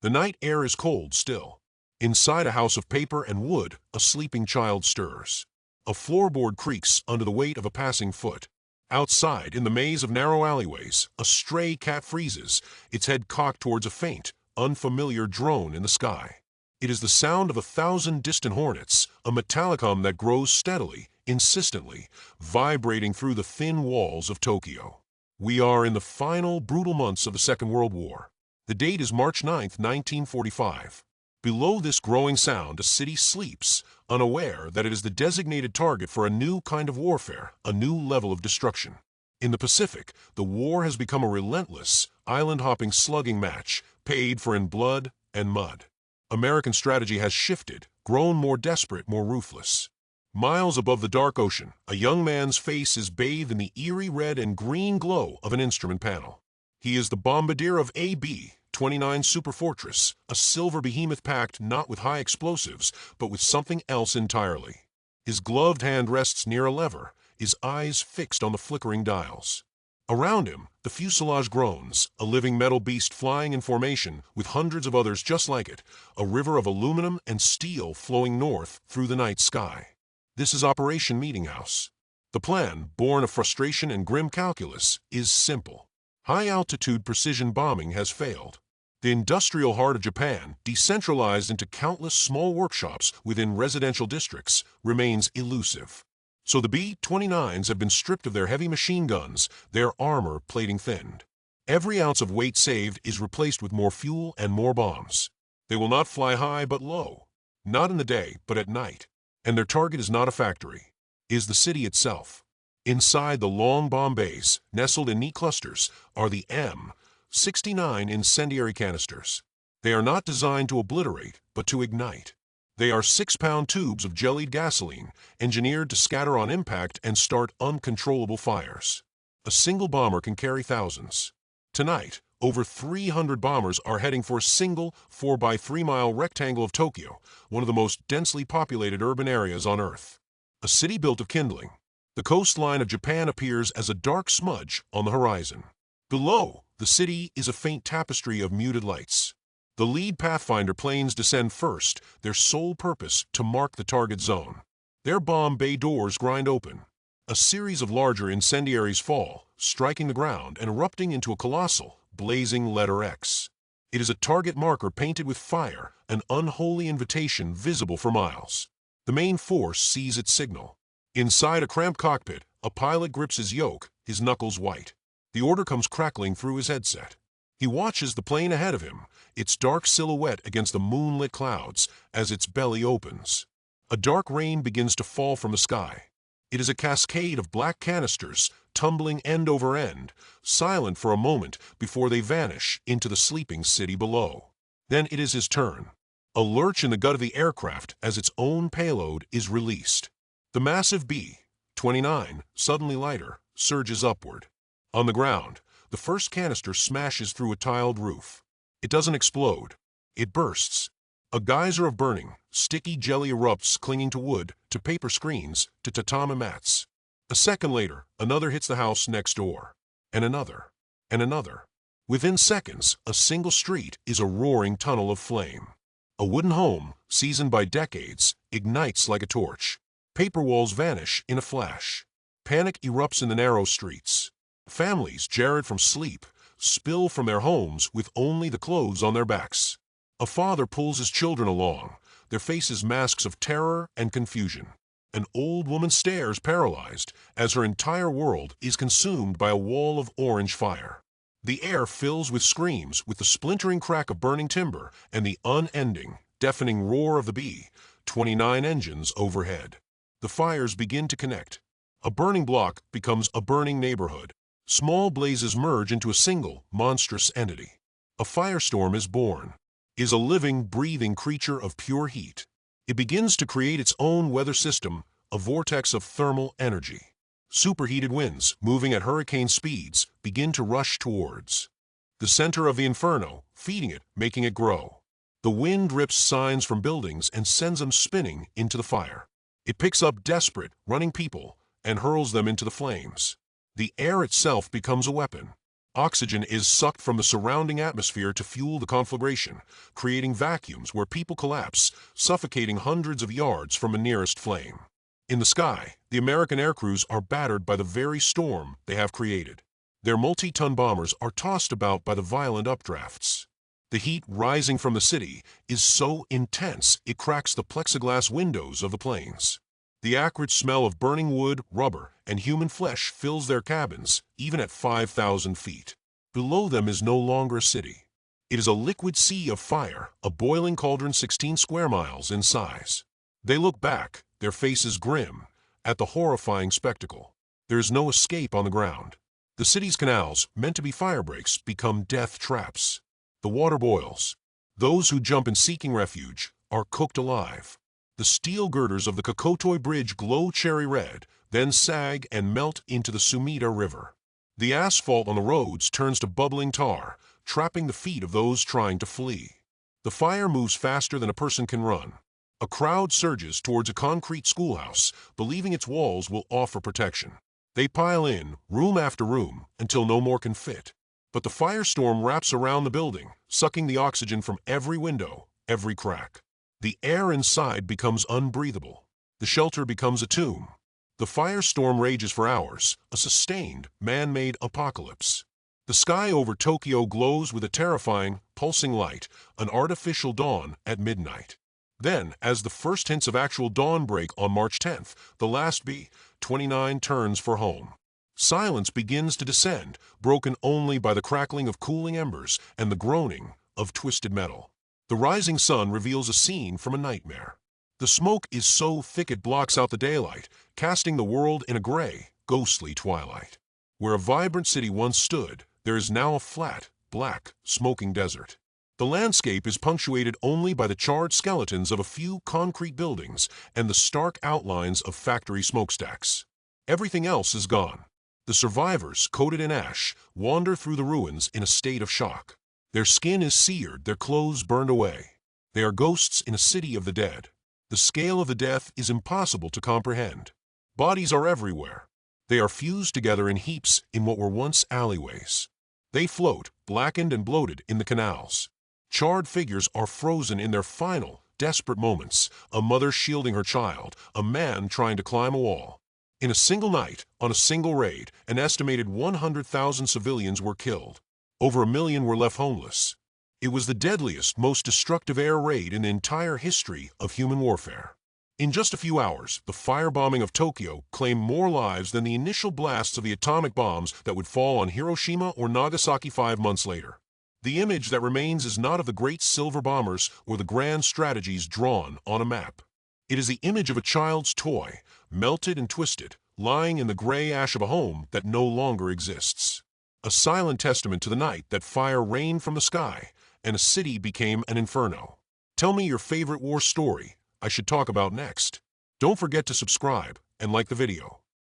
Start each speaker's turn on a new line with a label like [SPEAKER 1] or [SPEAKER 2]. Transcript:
[SPEAKER 1] The night air is cold still. Inside a house of paper and wood, a sleeping child stirs. A floorboard creaks under the weight of a passing foot. Outside, in the maze of narrow alleyways, a stray cat freezes, its head cocked towards a faint, unfamiliar drone in the sky. It is the sound of 1,000 distant hornets, a metallic hum that grows steadily, insistently, vibrating through the thin walls of Tokyo. We are in the final, brutal months of the Second World War. The date is March 9, 1945. Below this growing sound, a city sleeps, unaware that it is the designated target for a new kind of warfare, a new level of destruction. In the Pacific, the war has become a relentless, island-hopping slugging match, paid for in blood and mud. American strategy has shifted, grown more desperate, more ruthless. Miles above the dark ocean, a young man's face is bathed in the eerie red and green glow of an instrument panel. He is the bombardier of AB-29 Superfortress, a silver behemoth packed not with high explosives, but with something else entirely. His gloved hand rests near a lever, his eyes fixed on the flickering dials. Around him, the fuselage groans, a living metal beast flying in formation with hundreds of others just like it, a river of aluminum and steel flowing north through the night sky. This is Operation Meetinghouse. The plan, born of frustration and grim calculus, is simple. High-altitude precision bombing has failed. The industrial heart of Japan, decentralized into countless small workshops within residential districts, remains elusive. So the B-29s have been stripped of their heavy machine guns, their armor plating thinned. Every ounce of weight saved is replaced with more fuel and more bombs. They will not fly high but low. Not in the day, but at night. And their target is not a factory. It is the city itself. Inside the long bomb bays, nestled in neat clusters, are the M69 incendiary canisters. They are not designed to obliterate, but to ignite. They are 6-pound tubes of jellied gasoline, engineered to scatter on impact and start uncontrollable fires. A single bomber can carry thousands. Tonight, over 300 bombers are heading for a single 4-by-3-mile rectangle of Tokyo, one of the most densely populated urban areas on Earth. A city built of kindling. The coastline of Japan appears as a dark smudge on the horizon. Below, the city is a faint tapestry of muted lights. The lead Pathfinder planes descend first, their sole purpose to mark the target zone. Their bomb bay doors grind open. A series of larger incendiaries fall, striking the ground and erupting into a colossal, blazing letter X. It is a target marker painted with fire, an unholy invitation visible for miles. The main force sees its signal. Inside a cramped cockpit, a pilot grips his yoke, his knuckles white. The order comes crackling through his headset. He watches the plane ahead of him, its dark silhouette against the moonlit clouds, as its belly opens. A dark rain begins to fall from the sky. It is a cascade of black canisters, tumbling end over end, silent for a moment before they vanish into the sleeping city below. Then it is his turn. A lurch in the gut of the aircraft as its own payload is released. The massive B-29, suddenly lighter, surges upward. On the ground, the first canister smashes through a tiled roof. It doesn't explode. It bursts. A geyser of burning, sticky jelly erupts, clinging to wood, to paper screens, to tatami mats. A second later, another hits the house next door. And another. And another. Within seconds, a single street is a roaring tunnel of flame. A wooden home, seasoned by decades, ignites like a torch. Paper walls vanish in a flash. Panic erupts in the narrow streets. Families, jarred from sleep, spill from their homes with only the clothes on their backs. A father pulls his children along, their faces masks of terror and confusion. An old woman stares paralyzed as her entire world is consumed by a wall of orange fire. The air fills with screams, with the splintering crack of burning timber and the unending, deafening roar of the B-29 engines overhead. The fires begin to connect. A burning block becomes a burning neighborhood. Small blazes merge into a single, monstrous entity. A firestorm is born. It is a living, breathing creature of pure heat. It begins to create its own weather system, a vortex of thermal energy. Superheated winds, moving at hurricane speeds, begin to rush towards the center of the inferno, feeding it, making it grow. The wind rips signs from buildings and sends them spinning into the fire. It picks up desperate, running people and hurls them into the flames. The air itself becomes a weapon. Oxygen is sucked from the surrounding atmosphere to fuel the conflagration, creating vacuums where people collapse, suffocating hundreds of yards from a nearest flame. In the sky, the American air crews are battered by the very storm they have created. Their multi-ton bombers are tossed about by the violent updrafts. The heat rising from the city is so intense it cracks the plexiglass windows of the planes. The acrid smell of burning wood, rubber, and human flesh fills their cabins, even at 5,000 feet. Below them is no longer a city. It is a liquid sea of fire, a boiling cauldron 16 square miles in size. They look back, their faces grim, at the horrifying spectacle. There is no escape on the ground. The city's canals, meant to be fire breaks, become death traps. The water boils. Those who jump in seeking refuge are cooked alive. The steel girders of the Kokotoy Bridge glow cherry red, then sag and melt into the Sumida River. The asphalt on the roads turns to bubbling tar, trapping the feet of those trying to flee. The fire moves faster than a person can run. A crowd surges towards a concrete schoolhouse, believing its walls will offer protection. They pile in, room after room, until no more can fit. But the firestorm wraps around the building, sucking the oxygen from every window, every crack. The air inside becomes unbreathable. The shelter becomes a tomb. The firestorm rages for hours, a sustained, man-made apocalypse. The sky over Tokyo glows with a terrifying, pulsing light, an artificial dawn at midnight. Then, as the first hints of actual dawn break on March 10th, the last B-29 turns for home. Silence begins to descend, broken only by the crackling of cooling embers and the groaning of twisted metal. The rising sun reveals a scene from a nightmare. The smoke is so thick it blocks out the daylight, casting the world in a gray, ghostly twilight. Where a vibrant city once stood, there is now a flat, black, smoking desert. The landscape is punctuated only by the charred skeletons of a few concrete buildings and the stark outlines of factory smokestacks. Everything else is gone. The survivors, coated in ash, wander through the ruins in a state of shock. Their skin is seared, their clothes burned away. They are ghosts in a city of the dead. The scale of the death is impossible to comprehend. Bodies are everywhere. They are fused together in heaps in what were once alleyways. They float, blackened and bloated, in the canals. Charred figures are frozen in their final, desperate moments, a mother shielding her child, a man trying to climb a wall. In a single night, on a single raid, an estimated 100,000 civilians were killed. Over 1 million were left homeless. It was the deadliest, most destructive air raid in the entire history of human warfare. In just a few hours, the firebombing of Tokyo claimed more lives than the initial blasts of the atomic bombs that would fall on Hiroshima or Nagasaki 5 months later. The image that remains is not of the great silver bombers or the grand strategies drawn on a map. It is the image of a child's toy, melted and twisted, lying in the gray ash of a home that no longer exists. A silent testament to the night that fire rained from the sky and a city became an inferno. Tell me your favorite war story I should talk about next. Don't forget to subscribe and like the video.